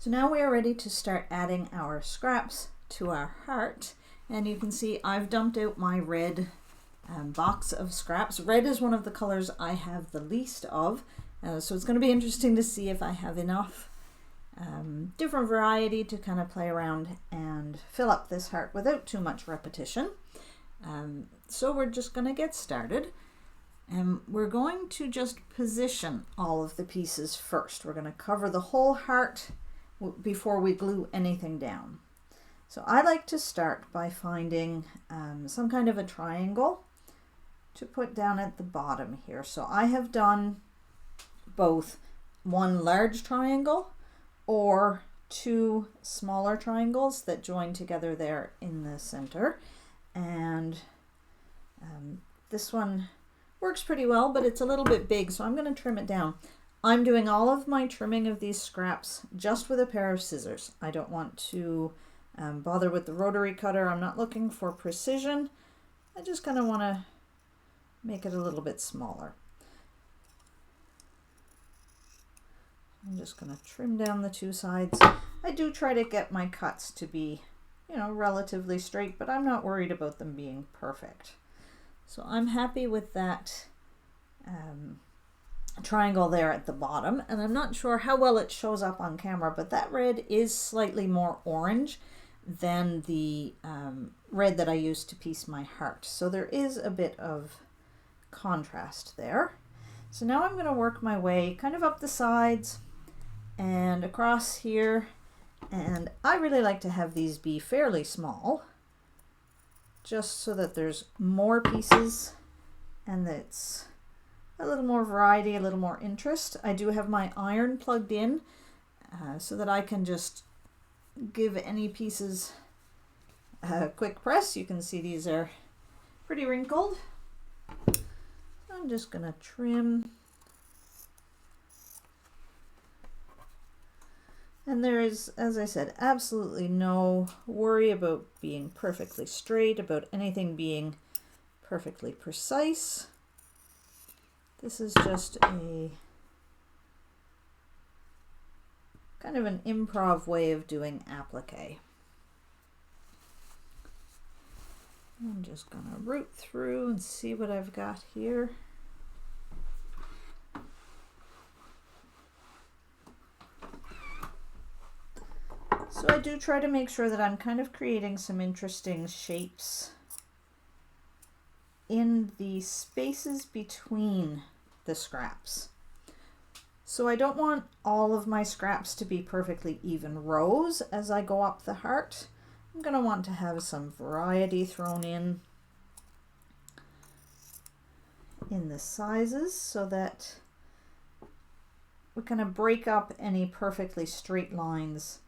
So now we are ready to start adding our scraps to our heart, and you can see I've dumped out my red box of scraps. Red is one of the colors I have the least of, so it's going to be interesting to see if I have enough different variety to kind of play around and fill up this heart without too much repetition. So we're just going to get started, and we're going to just position all of the pieces first. We're going to cover the whole heart before we glue anything down. So I like to start by finding some kind of a triangle to put down at the bottom here. So I have done both one large triangle or two smaller triangles that join together there in the center, and this one works pretty well, but it's a little bit big, so I'm going to trim it down. I'm doing all of my trimming of these scraps just with a pair of scissors. I don't want to bother with the rotary cutter. I'm not looking for precision. I just kind of want to make it a little bit smaller. I'm just going to trim down the two sides. I do try to get my cuts to be, relatively straight, but I'm not worried about them being perfect. So I'm happy with that triangle there at the bottom, and I'm not sure how well it shows up on camera, but that red is slightly more orange than the red that I used to piece my heart. So there is a bit of contrast there. So now I'm going to work my way kind of up the sides and across here, and I really like to have these be fairly small, just so that there's more pieces and that's a little more variety, a little more interest. I do have my iron plugged in so that I can just give any pieces a quick press. You can see these are pretty wrinkled. I'm just going to trim. And there is, as I said, absolutely no worry about being perfectly straight, about anything being perfectly precise. This is just a kind of an improv way of doing applique. I'm just going to root through and see what I've got here. So I do try to make sure that I'm kind of creating some interesting shapes in the spaces between the scraps. So I don't want all of my scraps to be perfectly even rows as I go up the heart. I'm going to want to have some variety thrown in the sizes so that we kind of break up any perfectly straight lines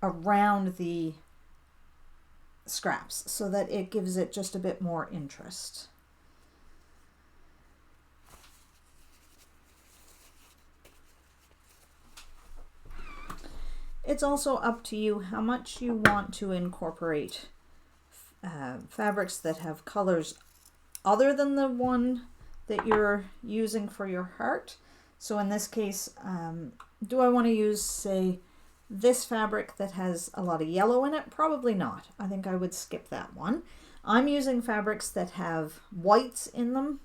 around the scraps so that it gives it just a bit more interest. It's also up to you how much you want to incorporate fabrics that have colors other than the one that you're using for your heart. So in this case, do I want to use, say, this fabric that has a lot of yellow in it? Probably not. I think I would skip that one. I'm using fabrics that have whites in them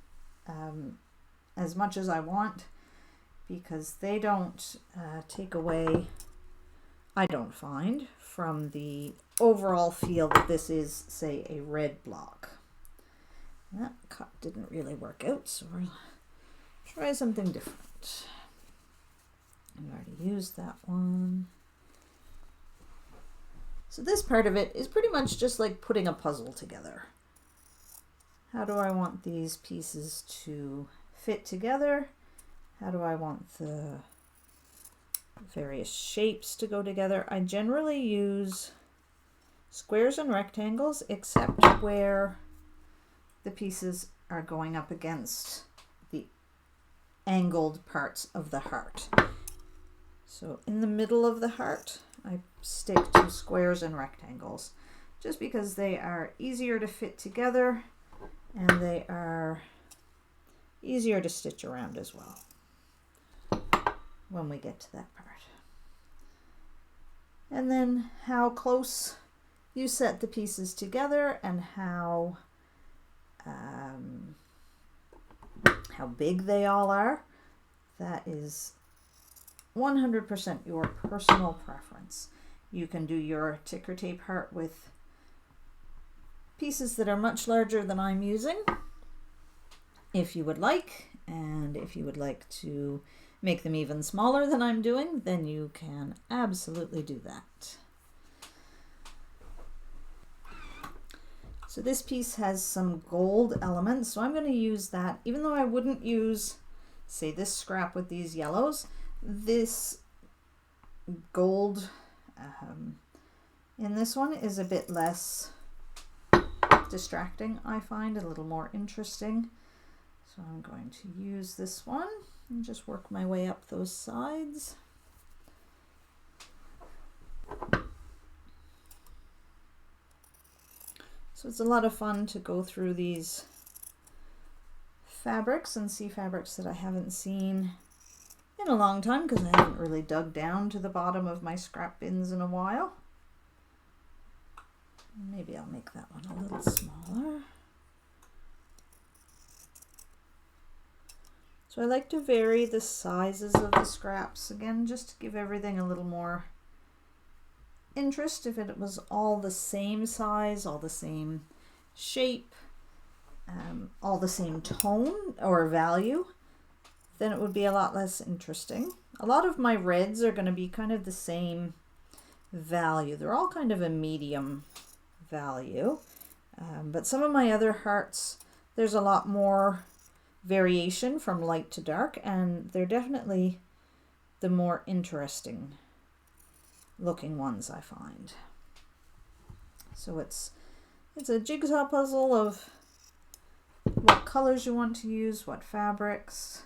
as much as I want, because they don't take away, I don't find, from the overall feel that this is, say, a red block. That cut didn't really work out, so we'll try something different. I've already used that one. So this part of it is pretty much just like putting a puzzle together. How do I want these pieces to fit together? How do I want the various shapes to go together? I generally use squares and rectangles, except where the pieces are going up against the angled parts of the heart. So in the middle of the heart, I stick to squares and rectangles just because they are easier to fit together and they are easier to stitch around as well when we get to that part. And then how close you set the pieces together and how big they all are, that is 100% your personal preference. You can do your ticker tape heart with pieces that are much larger than I'm using if you would like, and if you would like to make them even smaller than I'm doing, then you can absolutely do that. So this piece has some gold elements, so I'm going to use that, even though I wouldn't use, say, this scrap with these yellows. This gold in this one is a bit less distracting, I find, a little more interesting. So I'm going to use this one and just work my way up those sides. So it's a lot of fun to go through these fabrics and see fabrics that I haven't seen in a long time, because I haven't really dug down to the bottom of my scrap bins in a while. Maybe I'll make that one a little smaller. So I like to vary the sizes of the scraps, again, just to give everything a little more interest. If it was all the same size, all the same shape, all the same tone or value, then it would be a lot less interesting. A lot of my reds are going to be kind of the same value. They're all kind of a medium value, but some of my other hearts, there's a lot more variation from light to dark, and they're definitely the more interesting looking ones, I find. So it's a jigsaw puzzle of what colors you want to use, what fabrics,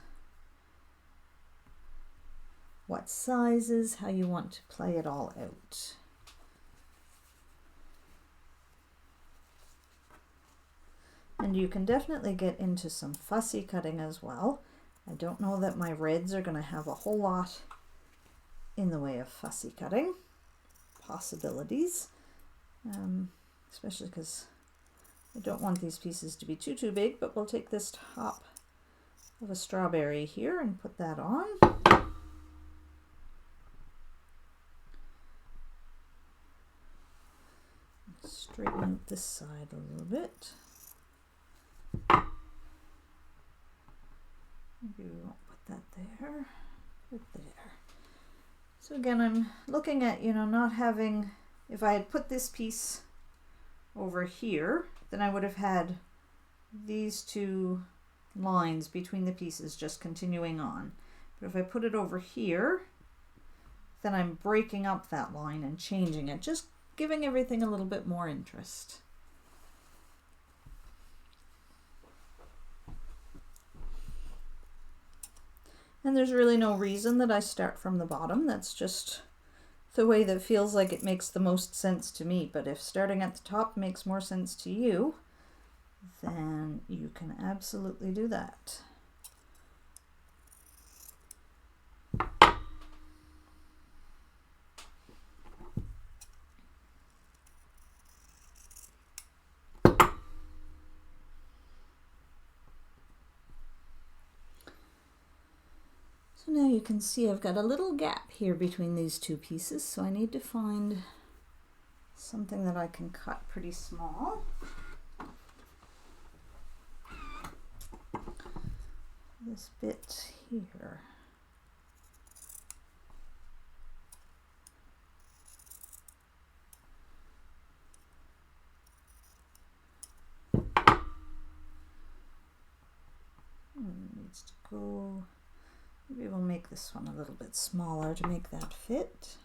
what sizes, how you want to play it all out. And you can definitely get into some fussy cutting as well. I don't know that my reds are going to have a whole lot in the way of fussy cutting possibilities, especially because I don't want these pieces to be too big, but we'll take this top of a strawberry here and put that on. Straighten out this side a little bit. Maybe we won't put that there, put it there. So again, I'm looking at, not having, if I had put this piece over here, then I would have had these two lines between the pieces just continuing on. But if I put it over here, then I'm breaking up that line and changing it, just giving everything a little bit more interest. And there's really no reason that I start from the bottom. That's just the way that feels like it makes the most sense to me. But if starting at the top makes more sense to you, then you can absolutely do that. So now you can see I've got a little gap here between these two pieces, so I need to find something that I can cut pretty small. This bit here. Needs to go. Maybe we'll make this one a little bit smaller to make that fit.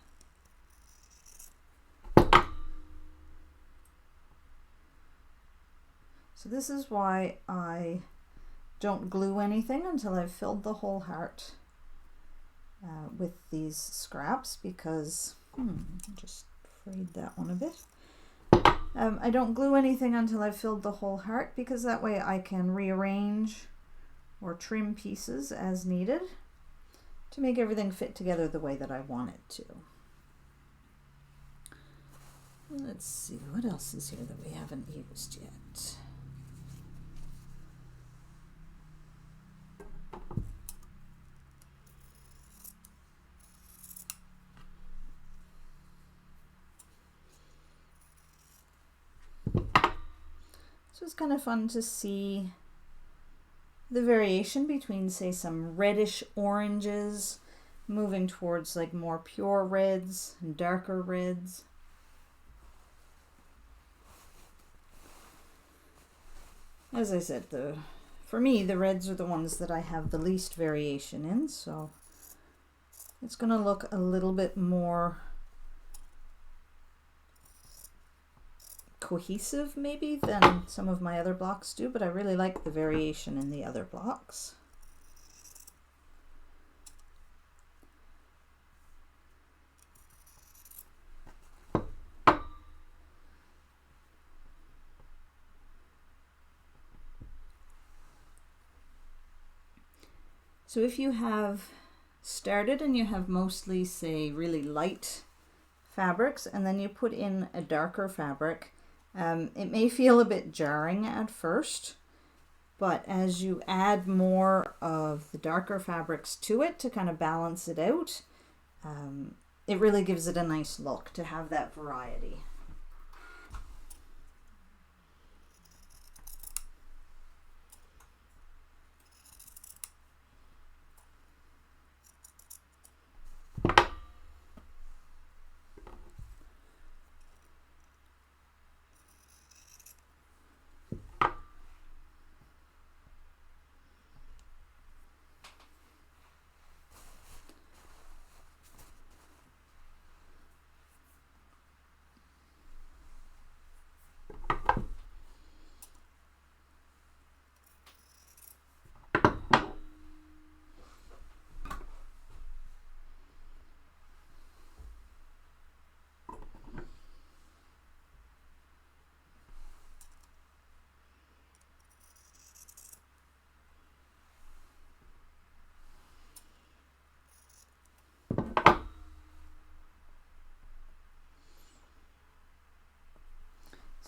So this is why I don't glue anything until I've filled the whole heart with these scraps, because just frayed that one a bit. I don't glue anything until I've filled the whole heart, because that way I can rearrange or trim pieces as needed to make everything fit together the way that I want it to. Let's see, what else is here that we haven't used yet? So it's kind of fun to see the variation between, say, some reddish oranges moving towards like more pure reds and darker reds. As I said, for me, the reds are the ones that I have the least variation in, so it's going to look a little bit more cohesive maybe than some of my other blocks do, but I really like the variation in the other blocks. So if you have started and you have mostly, say, really light fabrics, and then you put in a darker fabric, it may feel a bit jarring at first, but as you add more of the darker fabrics to it to kind of balance it out, it really gives it a nice look to have that variety.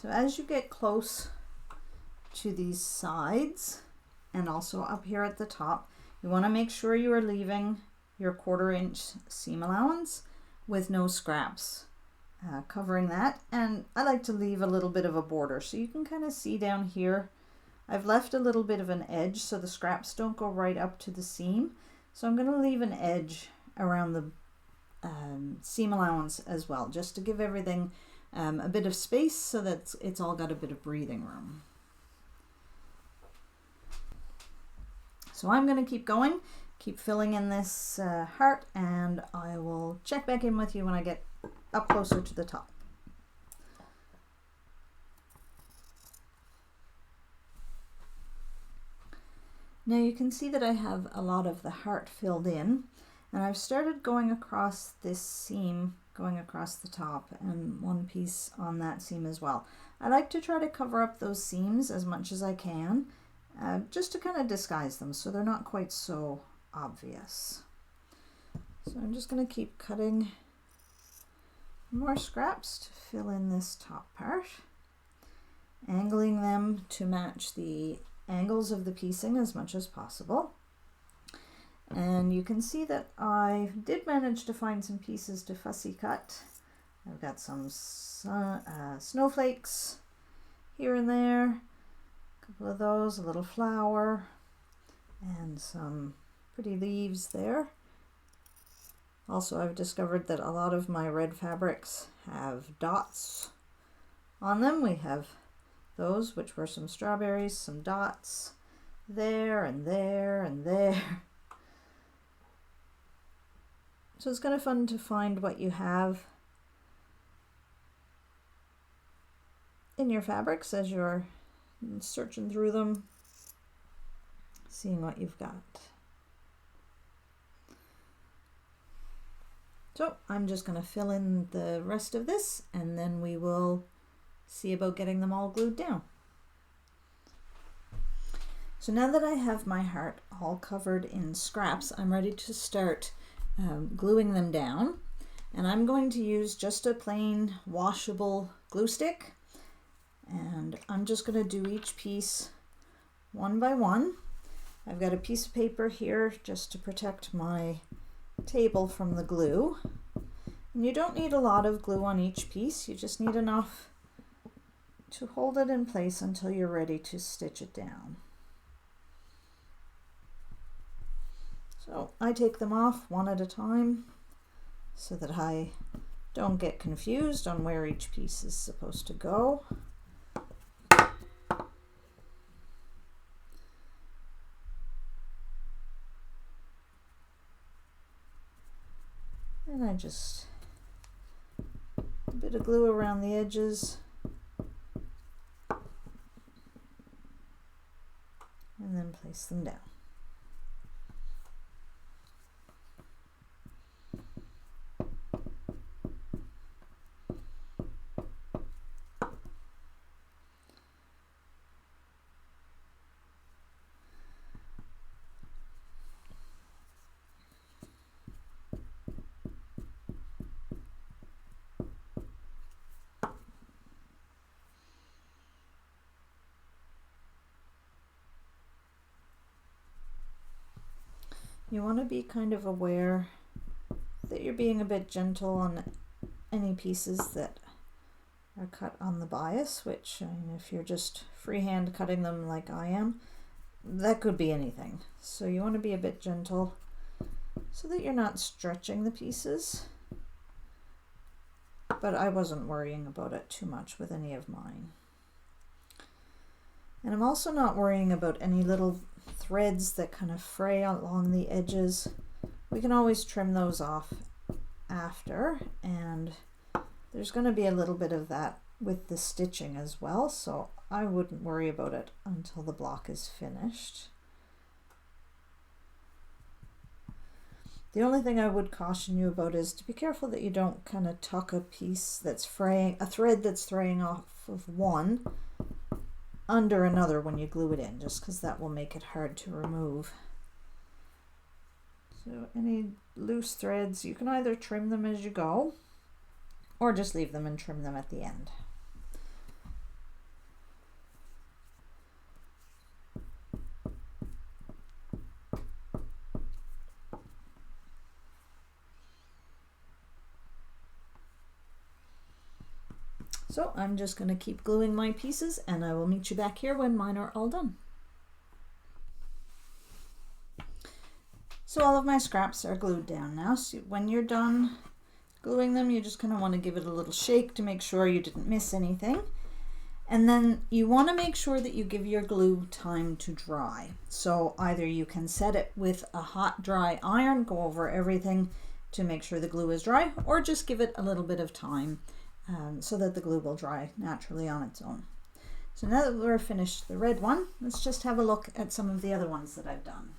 So as you get close to these sides and also up here at the top, you want to make sure you are leaving your 1/4 inch seam allowance with no scraps covering that. And I like to leave a little bit of a border, so you can kind of see down here I've left a little bit of an edge so the scraps don't go right up to the seam. So I'm going to leave an edge around the seam allowance as well, just to give everything a bit of space so that it's all got a bit of breathing room. So I'm going to keep going, keep filling in this heart, and I will check back in with you when I get up closer to the top. Now you can see that I have a lot of the heart filled in, and I've started going across this seam, going across the top, and one piece on that seam as well. I like to try to cover up those seams as much as I can, just to kind of disguise them so they're not quite so obvious. So I'm just going to keep cutting more scraps to fill in this top part, angling them to match the angles of the piecing as much as possible. And you can see that I did manage to find some pieces to fussy cut. I've got some snowflakes here and there, a couple of those, a little flower, and some pretty leaves there. Also, I've discovered that a lot of my red fabrics have dots on them. We have those, which were some strawberries, some dots there and there and there. So it's kind of fun to find what you have in your fabrics as you're searching through them, seeing what you've got. So I'm just going to fill in the rest of this, and then we will see about getting them all glued down. So now that I have my heart all covered in scraps, I'm ready to start gluing them down. And I'm going to use just a plain washable glue stick, and I'm just going to do each piece one by one. I've got a piece of paper here just to protect my table from the glue. And you don't need a lot of glue on each piece, you just need enough to hold it in place until you're ready to stitch it down. So I take them off one at a time so that I don't get confused on where each piece is supposed to go. And I just a bit of glue around the edges and then place them down. You want to be kind of aware that you're being a bit gentle on any pieces that are cut on the bias, which, I mean, if you're just freehand cutting them like I am, that could be anything. So you want to be a bit gentle so that you're not stretching the pieces. But I wasn't worrying about it too much with any of mine. And I'm also not worrying about any little threads that kind of fray along the edges. We can always trim those off after, and there's going to be a little bit of that with the stitching as well, so I wouldn't worry about it until the block is finished. The only thing I would caution you about is to be careful that you don't kind of tuck a piece that's fraying, a thread that's fraying off of one under another when you glue it in, just because that will make it hard to remove. So any loose threads, you can either trim them as you go or just leave them and trim them at the end. So I'm just going to keep gluing my pieces, and I will meet you back here when mine are all done. So all of my scraps are glued down now. So when you're done gluing them, you just kind of want to give it a little shake to make sure you didn't miss anything. And then you want to make sure that you give your glue time to dry. So either you can set it with a hot dry iron, go over everything to make sure the glue is dry, or just give it a little bit of time so that the glue will dry naturally on its own. So now that we're finished the red one, let's just have a look at some of the other ones that I've done.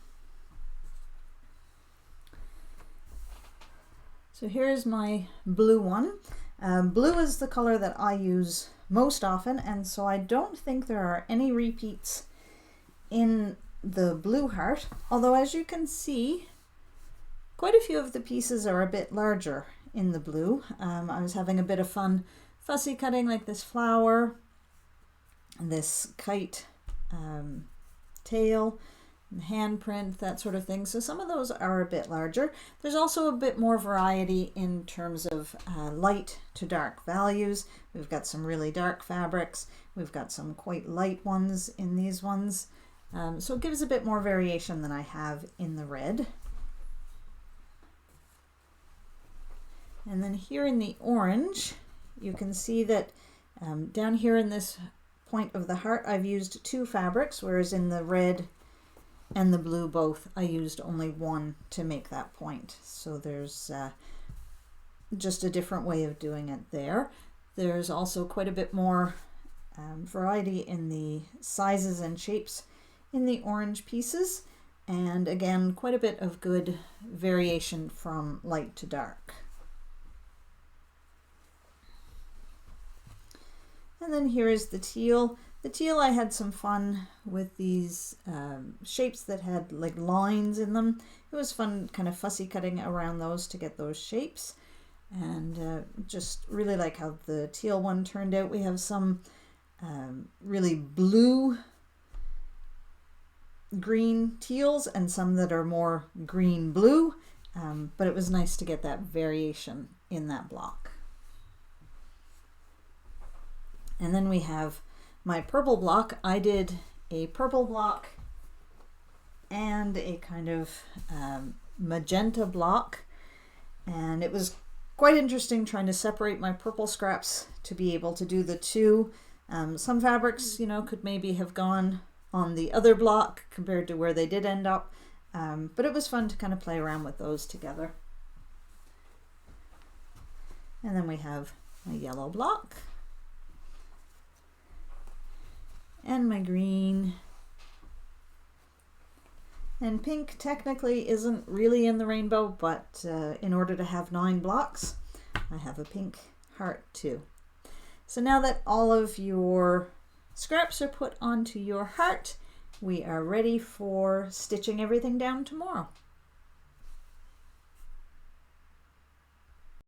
So here's my blue one. Blue is the color that I use most often, and so I don't think there are any repeats in the blue heart, although as you can see, quite a few of the pieces are a bit larger in the blue. I was having a bit of fun fussy cutting, like this flower, this kite tail, handprint, that sort of thing. So some of those are a bit larger. There's also a bit more variety in terms of light to dark values. We've got some really dark fabrics. We've got some quite light ones in these ones. So it gives a bit more variation than I have in the red. And then here in the orange, you can see that down here in this point of the heart, I've used two fabrics, whereas in the red and the blue both, I used only one to make that point. So there's just a different way of doing it there. There's also quite a bit more variety in the sizes and shapes in the orange pieces. And again, quite a bit of good variation from light to dark. And then here is the teal. The teal, I had some fun with these shapes that had like lines in them. It was fun kind of fussy cutting around those to get those shapes. and just really like how the teal one turned out. We have some really blue green teals and some that are more green blue, but it was nice to get that variation in that block. And then we have my purple block. I did a purple block and a kind of magenta block, and it was quite interesting trying to separate my purple scraps to be able to do the two. Some fabrics, you know, could maybe have gone on the other block compared to where they did end up, but it was fun to kind of play around with those together. And then we have my yellow block and my green. And pink technically isn't really in the rainbow, but in order to have 9 blocks, I have a pink heart too. So now that all of your scraps are put onto your heart, we are ready for stitching everything down tomorrow.